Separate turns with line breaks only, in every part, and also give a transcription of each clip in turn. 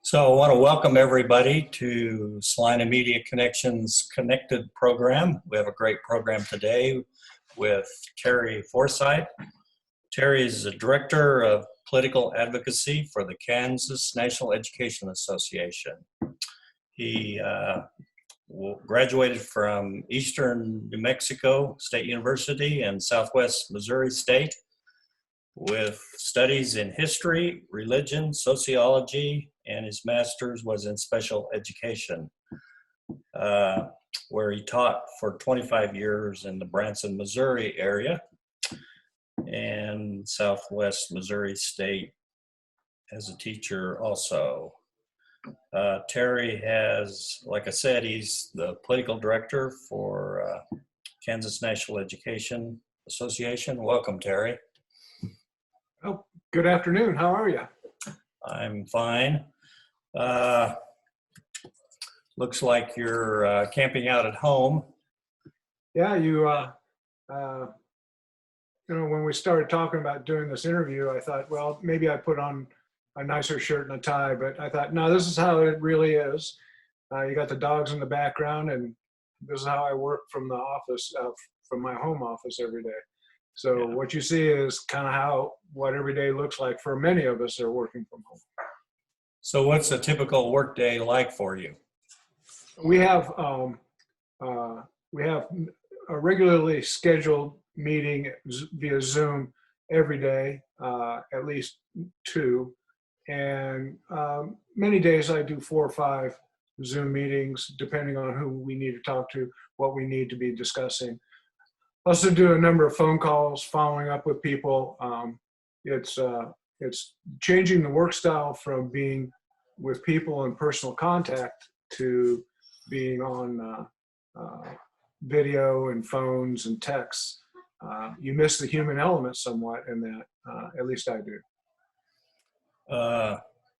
So I want to welcome everybody to Salina Media Connections Connected program. We have a great program today with Terry Forsyth. Terry is the Director of Political Advocacy for the Kansas National Education Association. He graduated from Eastern New Mexico State University and Southwest Missouri State with studies in history, religion, sociology, and his master's was in special education, where he taught for 25 years in the Branson, Missouri area and Southwest Missouri State as a teacher also. Terry has, like I said, he's the political director for Kansas National Education Association. Welcome, Terry.
Oh, good afternoon. How are you?
I'm fine. Looks like you're camping out at home.
Yeah, when we started talking about doing this interview, I thought, well, maybe I put on a nicer shirt and a tie, but I thought, no, this is how it really is. You got the dogs in the background, and this is how I work from the office, from my home office every day. So
Yeah.
what you see is kind of what every day looks like for many of us that are working from home.
So what's a typical work day like for you?
We have a regularly scheduled meeting via Zoom every day, at least two, and many days I do 4 or 5 Zoom meetings, depending on who we need to talk to, what we need to be discussing. Also do a number of phone calls, following up with people. It's changing the work style from being with people in personal contact to being on video and phones and texts. You miss the human element somewhat in that, at least I do.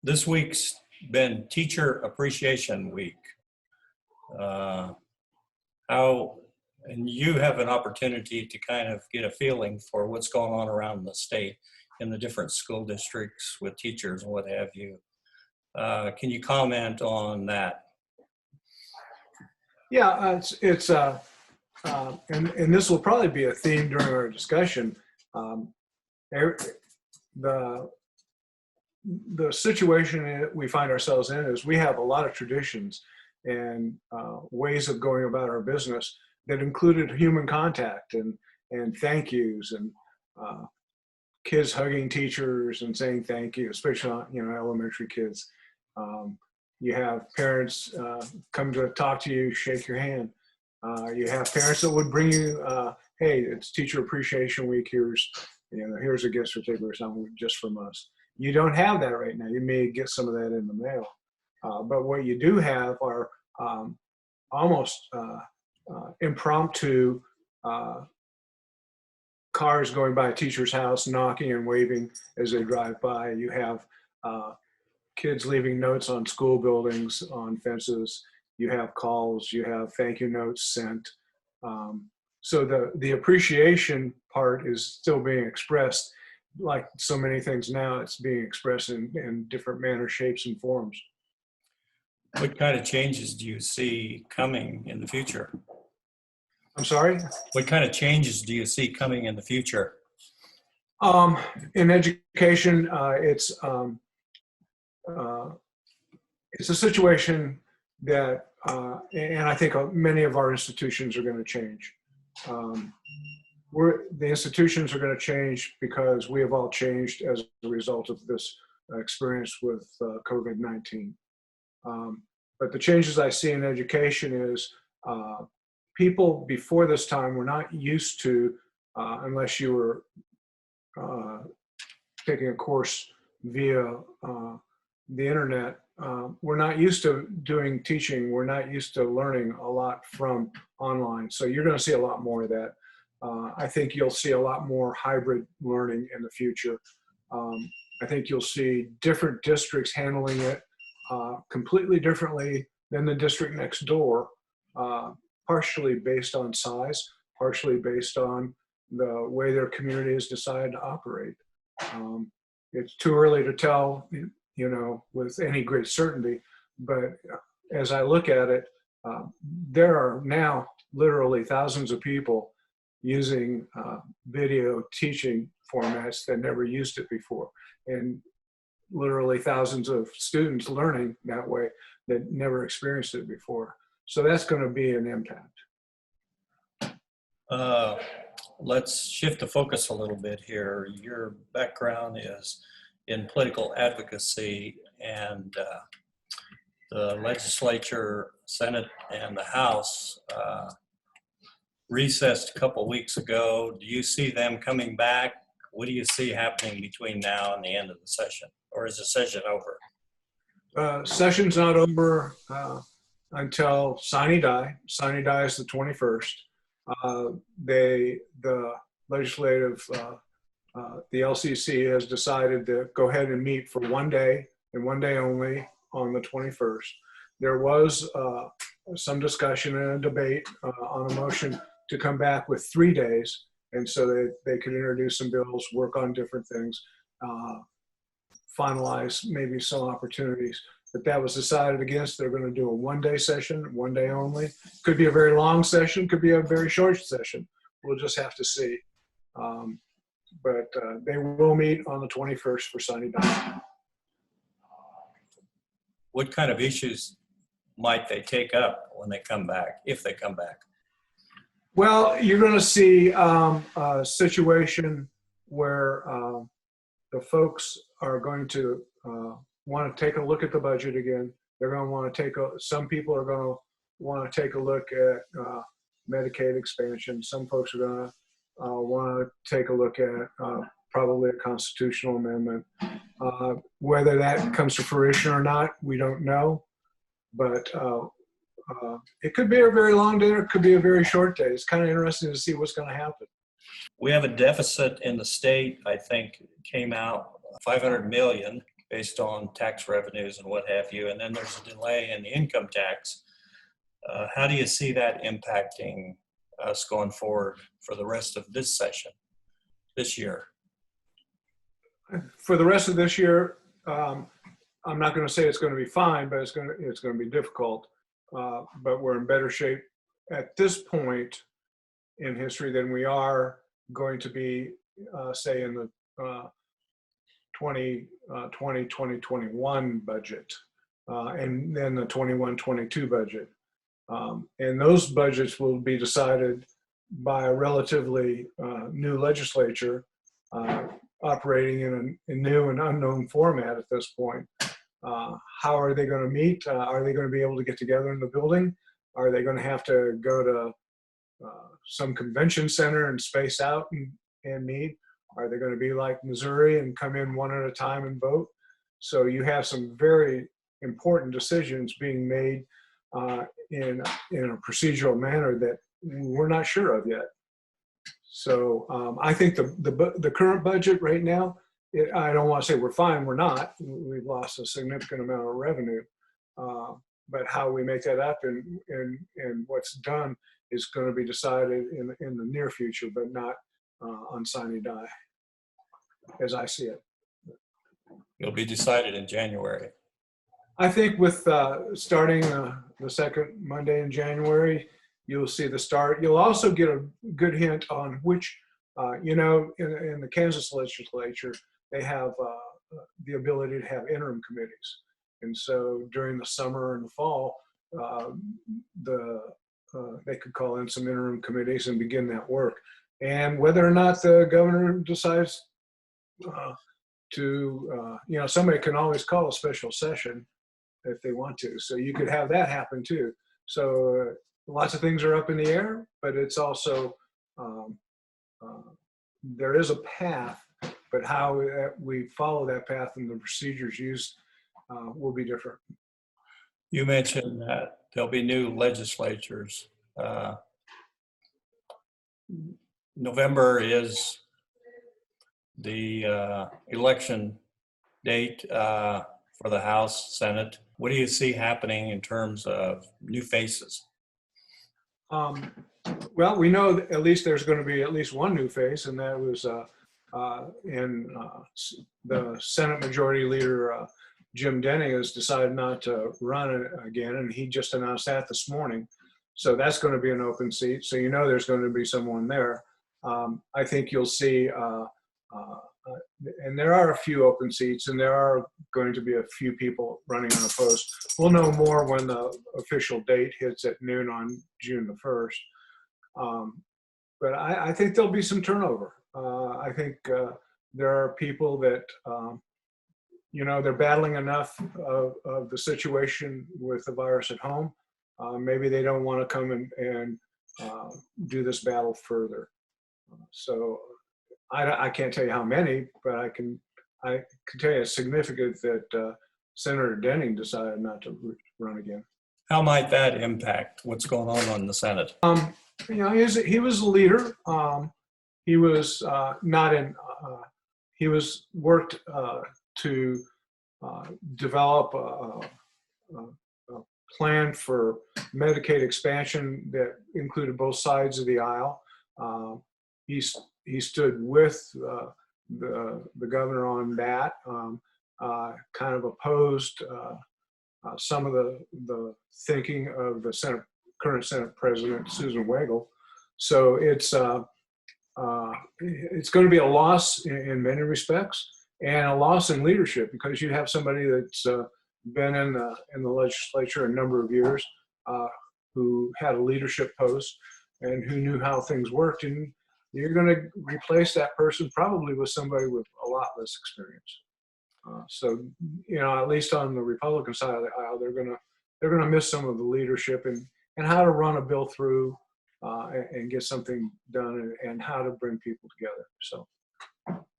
This week's been Teacher Appreciation Week. And you have an opportunity to kind of get a feeling for what's going on around the state in the different school districts with teachers and what have you. Can you comment on that?
Yeah, and this will probably be a theme during our discussion. The situation we find ourselves in is we have a lot of traditions and ways of going about our business that included human contact and thank yous and kids hugging teachers and saying thank you, especially elementary kids. You have parents come to talk to you, shake your hand. You have parents that would bring you, hey, it's Teacher Appreciation Week. Here's a gift certificate or something just from us. You don't have that right now. You may get some of that in the mail, but what you do have are almost impromptu cars going by a teacher's house, knocking and waving as they drive by. You have kids leaving notes on school buildings, on fences. You have calls, you have thank you notes sent. So the appreciation part is still being expressed. Like so many things now, it's being expressed in different manners, shapes, and forms.
What kind of changes do you see coming in the future?
I'm sorry?
What kind of changes do you see coming in the future?
In education, it's a situation that, and I think many of our institutions are going to change. The institutions are going to change because we have all changed as a result of this experience with COVID-19. But the changes I see in education is people before this time were not used to, unless you were taking a course via the internet, we're not used to doing teaching. We're not used to learning a lot from online. So you're going to see a lot more of that. I think you'll see a lot more hybrid learning in the future. I think you'll see different districts handling it completely differently than the district next door, partially based on size, partially based on the way their community has decided to operate. It's too early to tell with any great certainty. But as I look at it, there are now literally thousands of people using video teaching formats that never used it before, and literally thousands of students learning that way that never experienced it before. So that's going to be an impact.
Let's shift the focus a little bit here. Your background is in political advocacy, and the legislature, Senate, and the House recessed a couple weeks ago. Do you see them coming back? What do you see happening between now and the end of the session? Or is the session over?
Session's not over until sine die. Sine die is the 21st. The legislative, the LCC has decided to go ahead and meet for one day and one day only on the 21st. There was some discussion and a debate on a motion to come back with 3 days, and so they could introduce some bills, work on different things, finalize maybe some opportunities. But that was decided against. They're going to do a one-day session, one day only. Could be a very long session, could be a very short session. We'll just have to see. But they will meet on the 21st for sine die.
What kind of issues might they take up when they come back, if they come back?
Well, you're going to see a situation where the folks are going to want to take a look at the budget again. They're going to want to some people are going to want to take a look at Medicaid expansion. Some folks are going to want to take a look at probably a constitutional amendment. Whether that comes to fruition or not, we don't know. But it could be a very long day, or it could be a very short day. It's kind of interesting to see what's going to happen.
We have a deficit in the state, I think came out 500 million based on tax revenues and what have you. And then there's a delay in the income tax. How do you see that impacting us going forward for the rest of this session, this year?
For the rest of this year, I'm not going to say it's going to be fine, but it's going to be difficult. But we're in better shape at this point in history than we are going to be, say, in the 2020-2021 budget, and then the 21-22 budget. And those budgets will be decided by a relatively new legislature operating in a new and unknown format at this point. How are they going to meet? Are they going to be able to get together in the building? Are they going to have to go to some convention center and space out and meet? Are they going to be like Missouri and come in one at a time and vote? So you have some very important decisions being made in a procedural manner that we're not sure of yet. So I think the current budget right now, I don't want to say we're fine, we're not. We've lost a significant amount of revenue. But how we make that up and what's done is going to be decided in the near future, but not on sine die, as I see it.
It'll be decided in January.
I think with starting the second Monday in January, you'll see the start. You'll also get a good hint on which, in the Kansas legislature, they have the ability to have interim committees. And so during the summer and the fall, they could call in some interim committees and begin that work. And whether or not the governor decides somebody can always call a special session if they want to. So you could have that happen too. So lots of things are up in the air, but it's also, there is a path, but how we follow that path and the procedures used will be different.
You mentioned that there'll be new legislatures. November is the election date for the House, Senate. What do you see happening in terms of new faces?
Well, we know that at least there's going to be at least one new face, and that was in the Senate Majority Leader Jim Denning has decided not to run again, and he just announced that this morning. So that's going to be an open seat. So you know there's going to be someone there. I think you'll see, and there are a few open seats, and there are going to be a few people running unopposed. We'll know more when the official date hits at noon on June the 1st. But I think there'll be some turnover. I think there are people that, they're battling enough of the situation with the virus at home. Maybe they don't want to come and do this battle further. So I can't tell you how many, but I can tell you it's significant that Senator Denning decided not to run again.
How might that impact what's going on in the Senate?
He was a leader. He was not in. He was worked to develop a plan for Medicaid expansion that included both sides of the aisle. He stood with the governor on that. Kind of opposed some of the thinking of the current Senate President Susan Wagle. So it's going to be a loss in many respects, and a loss in leadership, because you have somebody that's been in the legislature a number of years, who had a leadership post and who knew how things worked, and you're going to replace that person probably with somebody with a lot less experience. So at least on the Republican side of the aisle, they're gonna miss some of the leadership and how to run a bill through and get something done, and how to bring people together. So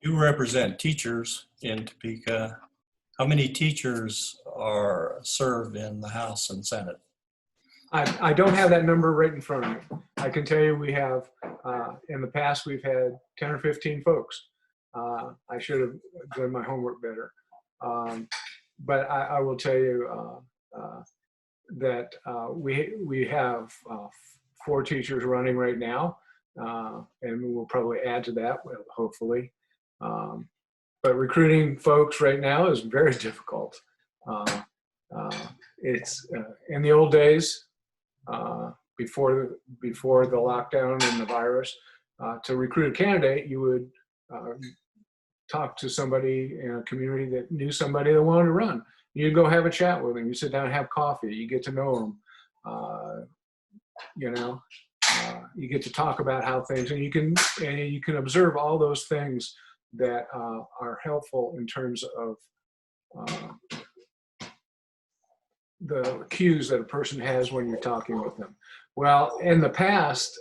you represent teachers in Topeka. How many teachers are served in the House and Senate?
I don't have that number right in front of me. I can tell you we have, in the past, we've had 10 or 15 folks. I should have done my homework better. But I will tell you that we have 4 teachers running right now, and we'll probably add to that, hopefully. But recruiting folks right now is very difficult. It's in the old days, before the lockdown and the virus, to recruit a candidate, you would talk to somebody in a community that knew somebody that wanted to run. You'd go have a chat with them. You sit down and have coffee. You get to know them. You get to talk about how things, and you can observe all those things that are helpful in terms of the cues that a person has when you're talking with them. Well, in the past,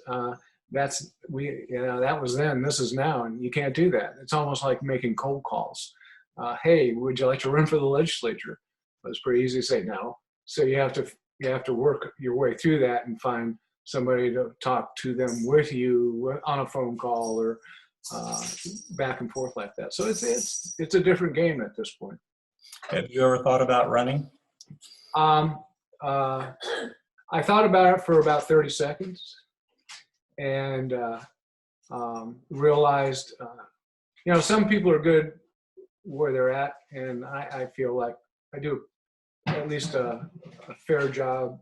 that was then, this is now, and you can't do that. It's almost like making cold calls. Hey, would you like to run for the legislature? It's pretty easy to say no. So you have to work your way through that and find somebody to talk to them with you on a phone call, or back and forth like that. So it's a different game at this point.
Have you ever thought about running?
I thought about it for about 30 seconds and realized, some people are good where they're at, and I feel like I do at least a fair job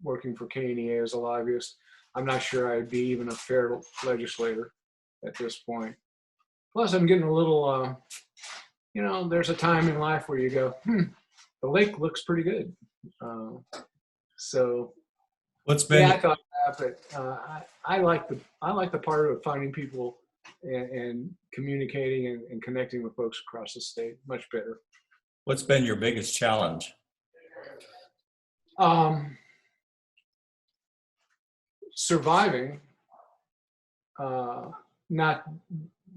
working for KNEA as a lobbyist. I'm not sure I'd be even a fair legislator at this point. Plus, I'm getting a little, there's a time in life where you go, the lake looks pretty good. So
what's been?
Yeah, I thought that, but I like the part of finding people and communicating and connecting with folks across the state much better.
What's been your biggest challenge?
Surviving, not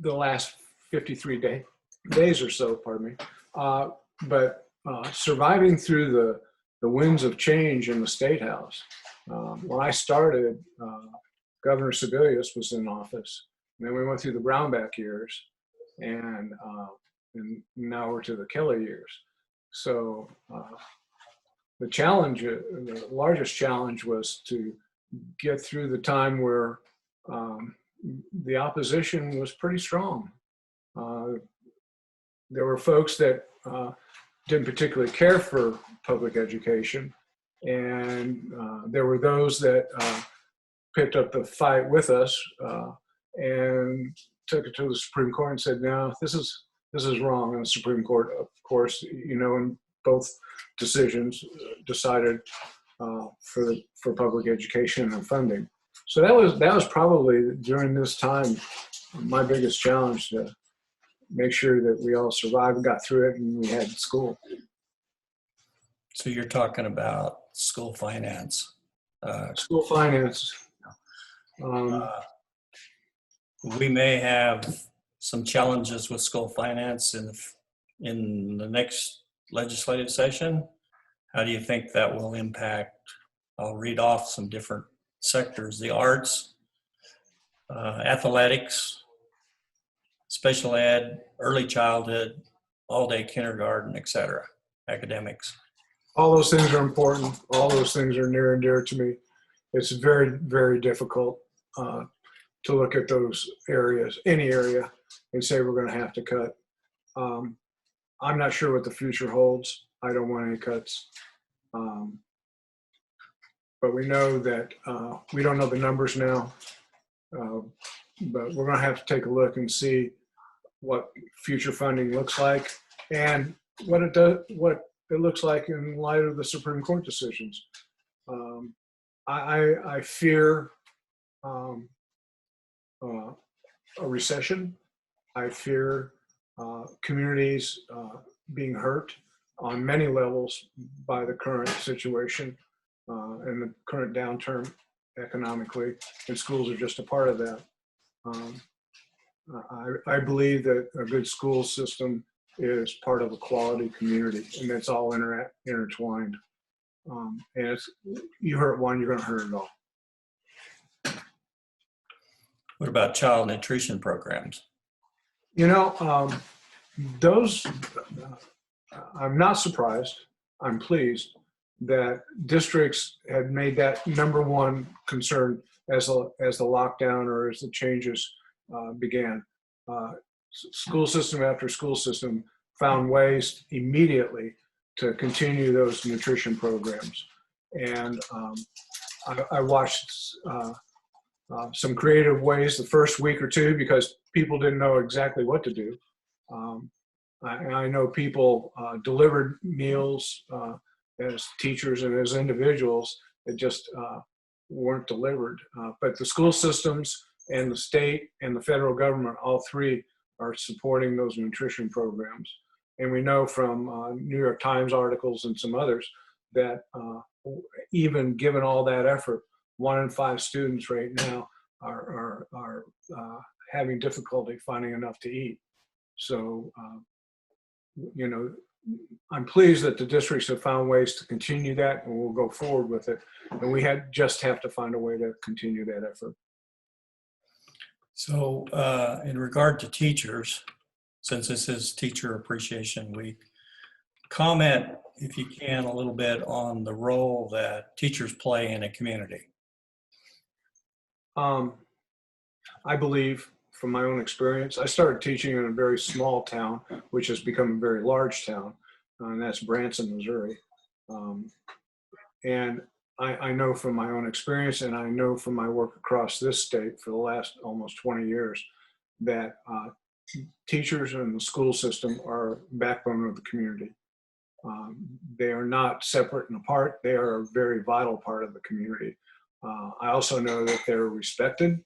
the last 53 days or so, pardon me, but surviving through the winds of change in the State House. When I started, Governor Sebelius was in office. And then we went through the Brownback years, and now we're to the Kelly years. So the largest challenge was to get through the time where the opposition was pretty strong. There were folks that didn't particularly care for public education. And there were those that picked up the fight with us and took it to the Supreme Court and said, no, this is wrong. And the Supreme Court, of course, in both decisions decided for public education and funding. So that was probably during this time my biggest challenge, to make sure that we all survived and got through it and we had school.
So you're talking about school finance.
School finance.
We may have some challenges with school finance in the next legislative session. How do you think that will impact? I'll read off some different sectors: the arts, athletics, special ed, early childhood, all-day kindergarten, etc., academics.
All those things are important. All those things are near and dear to me. It's very, very difficult to look at those areas, any area, and say we're going to have to cut. I'm not sure what the future holds. I don't want any cuts. But we know that we don't know the numbers now, but we're going to have to take a look and see what future funding looks like and what it looks like in light of the Supreme Court decisions. I fear a recession. I fear communities being hurt on many levels by the current situation and the current downturn economically, and schools are just a part of that. I believe that a good school system is part of a quality community, and that's all intertwined. And you hurt one, you're going to hurt it all.
What about child nutrition programs?
Those, I'm not surprised. I'm pleased that districts had made that number one concern as the lockdown or as the changes began. School system after school system found ways immediately to continue those nutrition programs. And I watched some creative ways the first week or two because people didn't know exactly what to do. I know people delivered meals as teachers and as individuals that just weren't delivered. But the school systems and the state and the federal government, all three, are supporting those nutrition programs. And we know from New York Times articles and some others that even given all that effort, 1 in 5 students right now are having difficulty finding enough to eat. So, I'm pleased that the districts have found ways to continue that, and we'll go forward with it. And we just have to find a way to continue that effort.
So in regard to teachers, since this is Teacher Appreciation Week, comment, if you can, a little bit on the role that teachers play in a community.
I believe, from my own experience, I started teaching in a very small town, which has become a very large town, and that's Branson, Missouri. And I know from my own experience, and I know from my work across this state for the last almost 20 years, that teachers in the school system are backbone of the community. They are not separate and apart. They are a very vital part of the community. I also know that they're respected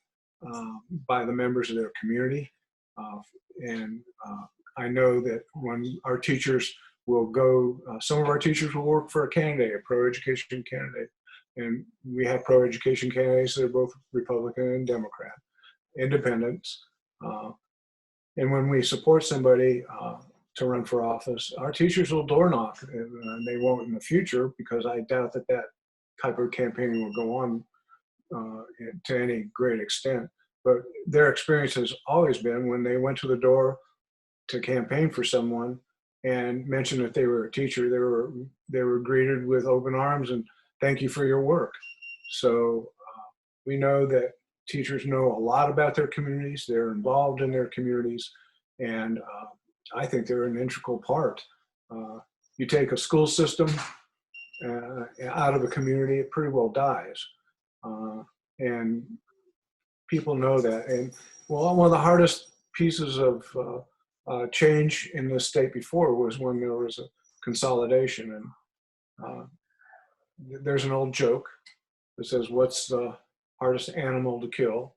by the members of their community. And I know that when our teachers will go, some of our teachers will work for a candidate, a pro-education candidate. And we have pro-education candidates that are both Republican and Democrat, independents. And when we support somebody to run for office, our teachers will door knock, and they won't in the future, because I doubt that type of campaigning will go on to any great extent. But their experience has always been when they went to the door to campaign for someone and mentioned that they were a teacher, they were greeted with open arms and thank you for your work. So we know that teachers know a lot about their communities. They're involved in their communities, and I think they're an integral part. you take a school system out of a community, it pretty well dies. And people know that. And well, one of the hardest pieces of change in this state before was when there was a consolidation. And there's an old joke that says, what's the hardest animal to kill?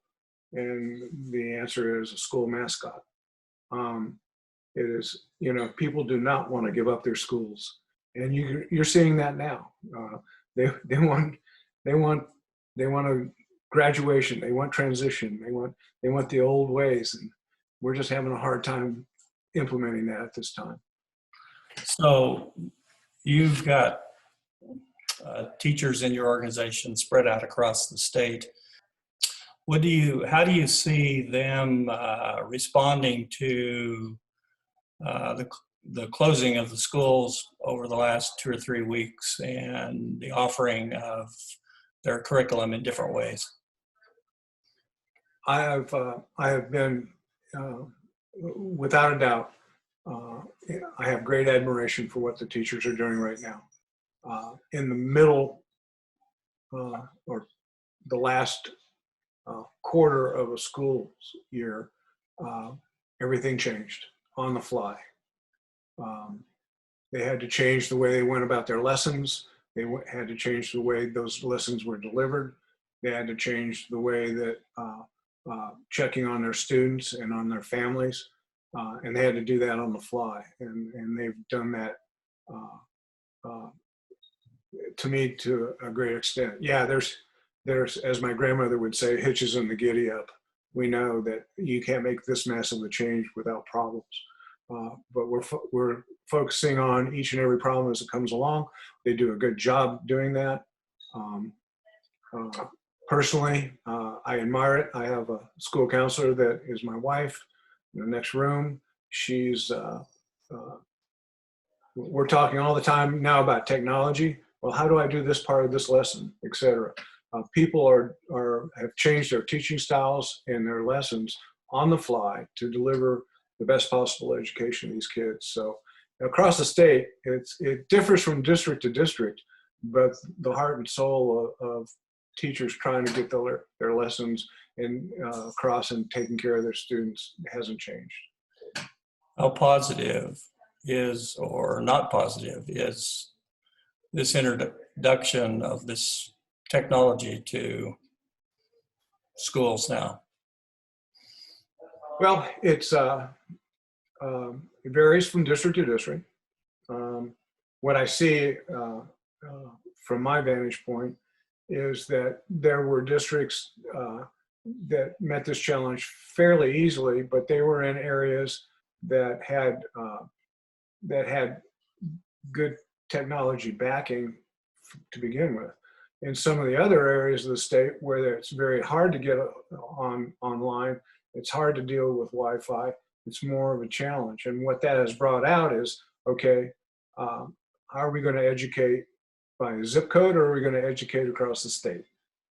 And the answer is a school mascot. It is, you know, people do not want to give up their schools. And you're seeing that now. They want a graduation. They want transition. They want the old ways, and we're just having a hard time implementing that at this time.
So you've got teachers in your organization spread out across the state. How do you see them responding to the closing of the schools over the last 2 or 3 weeks and the offering of their curriculum in different ways?
I have been, without a doubt, I have great admiration for what the teachers are doing right now. In the middle or the last quarter of a school year, everything changed on the fly. They had to change the way they went about their lessons. They had to change the way those lessons were delivered. They had to change the way that checking on their students and on their families. And they had to do that on the fly. And they've done that, to me, to a great extent. Yeah, there's, as my grandmother would say, hitches in the giddy up. We know that you can't make this massive a change without problems. But we're focusing on each and every problem as it comes along. They do a good job doing that. Personally, I admire it. I have a school counselor that is my wife in the next room. She's, we're talking all the time now about technology. Well, how do I do this part of this lesson, et cetera? People have changed their teaching styles and their lessons on the fly to deliver the best possible education to these kids. So across the state, it differs from district to district, but the heart and soul of teachers trying to get their lessons and across and taking care of their students hasn't changed.
How positive is, or not positive, is this introduction of this technology to schools now?
Well, it varies from district to district. What I see from my vantage point is that there were districts that met this challenge fairly easily, but they were in areas that had good technology backing to begin with. In some of the other areas of the state where it's very hard to get online, it's hard to deal with Wi-Fi. It's more of a challenge. And what that has brought out is, okay, how are we going to educate by zip code, or are we going to educate across the state?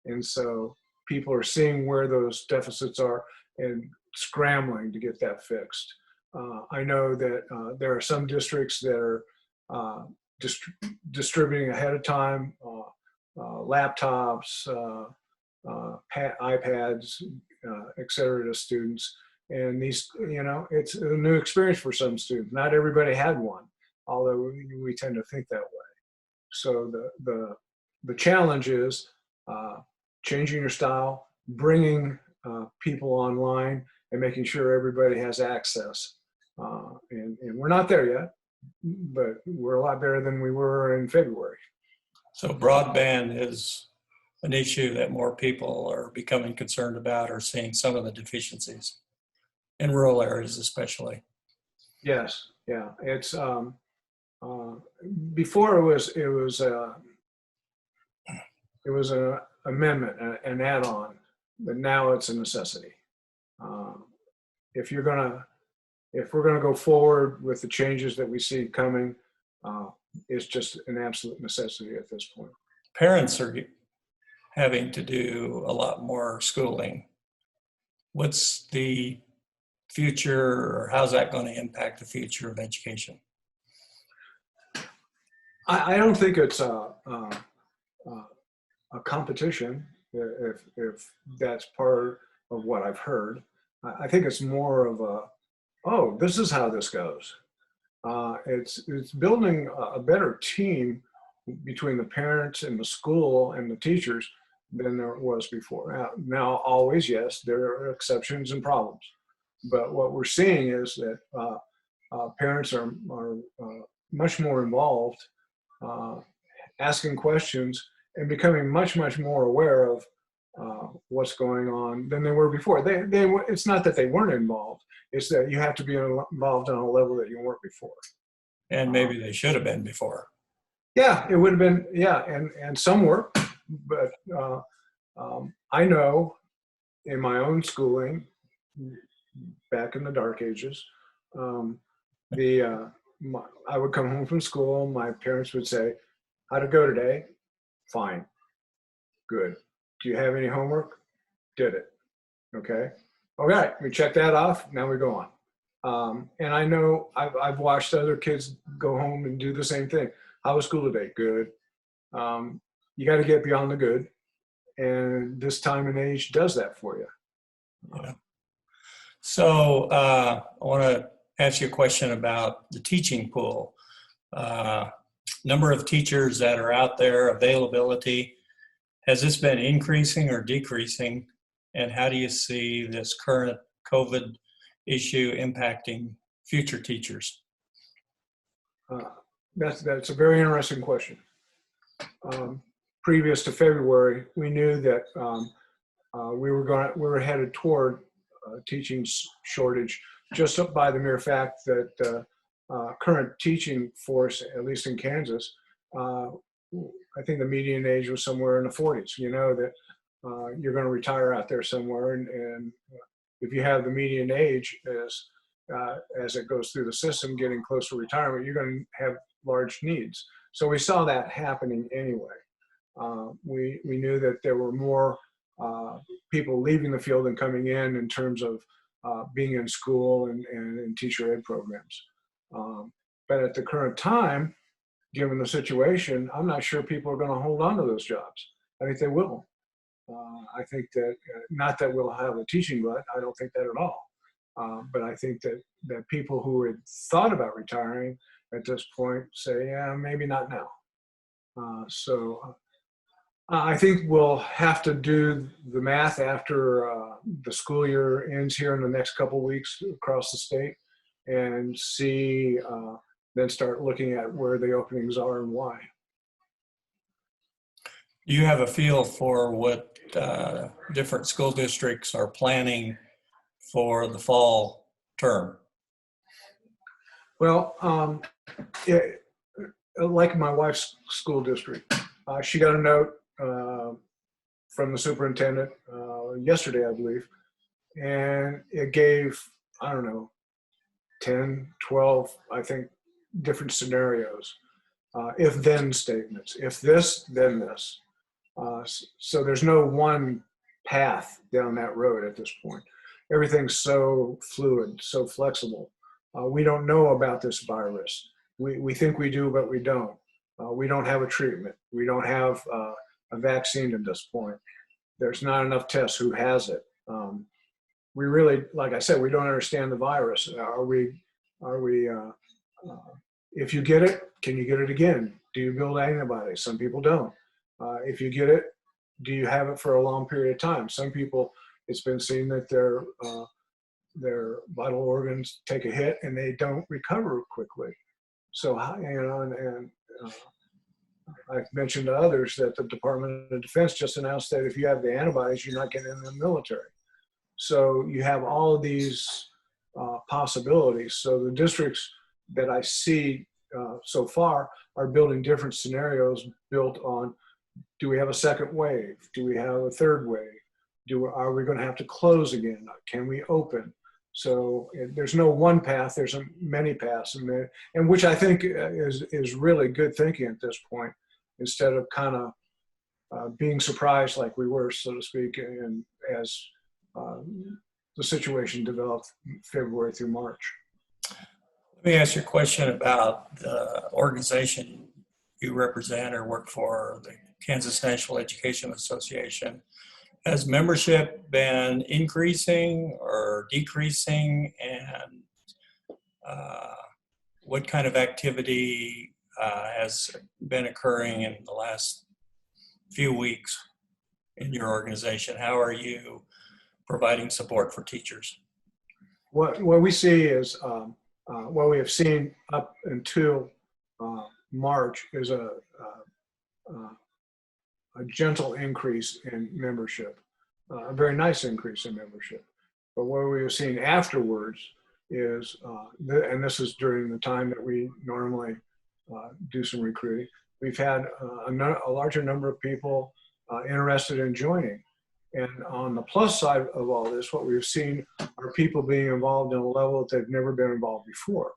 And so people are seeing where those deficits are and scrambling to get that fixed. I know that there are some districts that are distributing ahead of time laptops, iPads, et cetera, to students. And these, you know, it's a new experience for some students. Not everybody had one, although we tend to think that way. So the challenge is changing your style, bringing people online, and making sure everybody has access. And we're not there yet, but we're a lot better than we were in February.
So broadband is an issue that more people are becoming concerned about, or seeing some of the deficiencies in rural areas especially.
Yes, yeah. It's before it was an amendment, an add-on, but now it's a necessity. If we're gonna go forward with the changes that we see coming, it's just an absolute necessity at this point.
Parents are having to do a lot more schooling. What's the future, or how's that going to impact the future of education?
I don't think it's a competition, if that's part of what I've heard. I think it's more of a, oh, this is how this goes. It's building a better team between the parents and the school and the teachers than there was before. Now always, yes, there are exceptions and problems, but what we're seeing is that parents are much more involved, asking questions and becoming much more aware of what's going on than they were before. It's not that they weren't involved, it's that you have to be involved on a level that you weren't before.
And maybe they should have been before.
Yeah, it would have been, yeah, and some were, but I know in my own schooling back in the dark ages, I would come home from school, my parents would say, how'd it go today? Fine, good. Do you have any homework? Did it. Okay. All right, we check that off, now we go on. And I know I've watched other kids go home and do the same thing. How was school today? Good. You got to get beyond the good. And this time and age does that for you.
Yeah. So I want to ask you a question about the teaching pool. Number of teachers that are out there, availability. Has this been increasing or decreasing? And how do you see this current COVID issue impacting future teachers?
That's a very interesting question. Previous to February, we knew that we were headed toward a teaching shortage just by the mere fact that current teaching force, at least in Kansas, I think the median age was somewhere in the 40s. You know that you're going to retire out there somewhere, and if you have the median age as it goes through the system, getting close to retirement, you're going to have large needs. So we saw that happening anyway. We knew that there were more people leaving the field and coming in terms of being in school and in teacher ed programs. But at the current time, given the situation, I'm not sure people are going to hold on to those jobs. I think they will. I think that, not that we'll have a teaching glut, I don't think that at all. But I think that people who had thought about retiring at this point say, yeah, maybe not now. So I think we'll have to do the math after the school year ends here in the next couple of weeks across the state and see, then start looking at where the openings are and why.
Do you have a feel for what different school districts are planning for the fall term?
Well, like my wife's school district, she got a note from the superintendent yesterday, I believe, and it gave, I don't know, 10, 12, I think, different scenarios, if-then statements. If this, then this. So there's no one path down that road at this point. Everything's so fluid, so flexible. We don't know about this virus. We think we do, but we don't. We don't have a treatment. We don't have a vaccine at this point. There's not enough tests. Who has it? We really, like I said, we don't understand the virus. If you get it, can you get it again? Do you build antibodies? Some people don't. If you get it, do you have it for a long period of time? Some people, it's been seen that their vital organs take a hit and they don't recover quickly. So, I've mentioned to others that the Department of Defense just announced that if you have the antibodies, you're not getting in the military. So you have all of these possibilities. So the districts that I see so far are building different scenarios built on, do we have a second wave? Do we have a third wave? Are we going to have to close again? Can we open? So there's no one path, there's many paths, and which I think is really good thinking at this point, instead of kind of being surprised like we were, so to speak, and as the situation developed February through March.
Let me ask you a question about the organization you represent or work for, the Kansas National Education Association. Has membership been increasing or decreasing? And what kind of activity has been occurring in the last few weeks in your organization? How are you providing support for teachers?
What we see is, what we have seen up until March is a gentle increase in membership, a very nice increase in membership. But what we have seen afterwards is, and this is during the time that we normally do some recruiting, we've had a larger number of people interested in joining. And on the plus side of all this, what we've seen are people being involved in a level that they've never been involved before.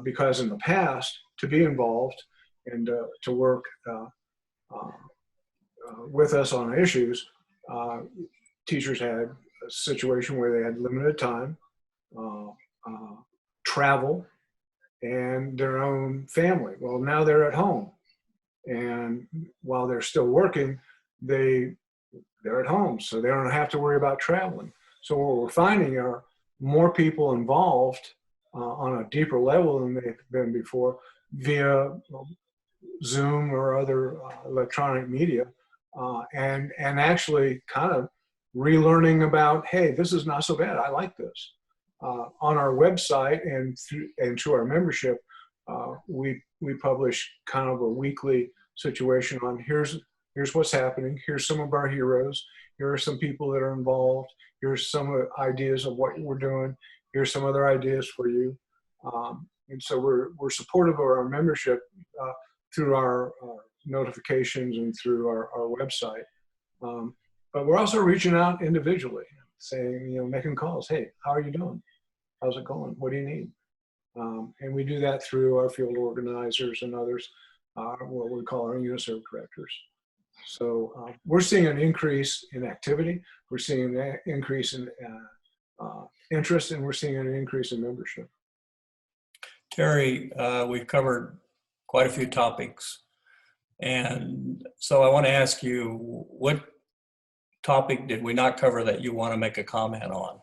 Because in the past, to be involved and to work with us on issues, teachers had a situation where they had limited time, travel, and their own family. Well, now they're at home. And while they're still working, they're at home, so they don't have to worry about traveling. So what we're finding are more people involved on a deeper level than they've been before via Zoom or other electronic media, and actually kind of relearning about, hey, this is not so bad. I like this. On our website and through our membership, we publish kind of a weekly situation on here's what's happening. Here's some of our heroes. Here are some people that are involved. Here's some ideas of what we're doing. Here's some other ideas for you. And so we're supportive of our membership through our notifications and through our website. But we're also reaching out individually, saying, making calls. Hey, how are you doing? How's it going? What do you need? And we do that through our field organizers and others, what we call our UNISERV directors. So we're seeing an increase in activity. We're seeing an increase in interest, and we're seeing an increase in membership.
Terry, we've covered quite a few topics. And so I want to ask you, what topic did we not cover that you want to make a comment on?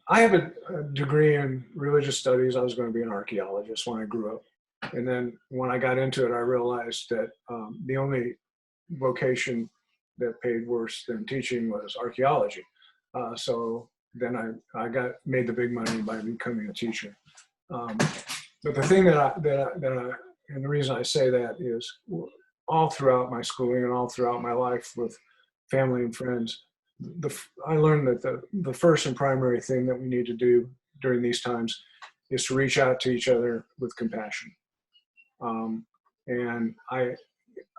I have a degree in religious studies. I was going to be an archaeologist when I grew up. And then when I got into it, I realized that the only vocation that paid worse than teaching was archaeology. So then I made the big money by becoming a teacher. But the thing and the reason I say that is all throughout my schooling and all throughout my life with family and friends, I learned that the first and primary thing that we need to do during these times is to reach out to each other with compassion. And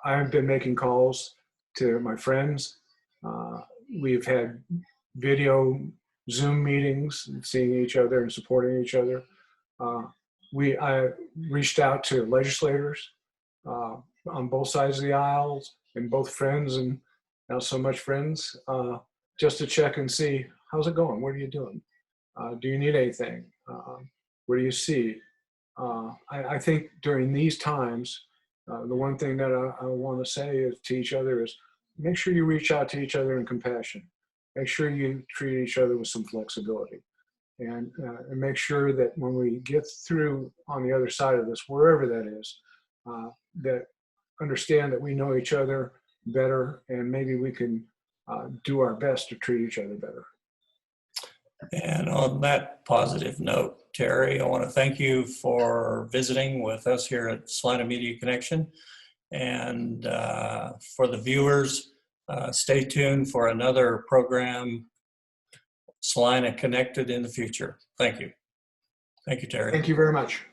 I've been making calls to my friends. We've had video Zoom meetings and seeing each other and supporting each other. I reached out to legislators on both sides of the aisles, and both friends and not so much friends, just to check and see, how's it going? What are you doing? Do you need anything? What do you see? I think during these times, the one thing that I want to say to each other is make sure you reach out to each other in compassion. Make sure you treat each other with some flexibility. And make sure that when we get through on the other side of this, wherever that is, that understand that we know each other better, and maybe we can do our best to treat each other better.
And on that positive note, Terry, I want to thank you for visiting with us here at Salina Media Connection. And for the viewers, stay tuned for another program, Salina Connected, in the future. Thank you. Thank you, Terry.
Thank you very much.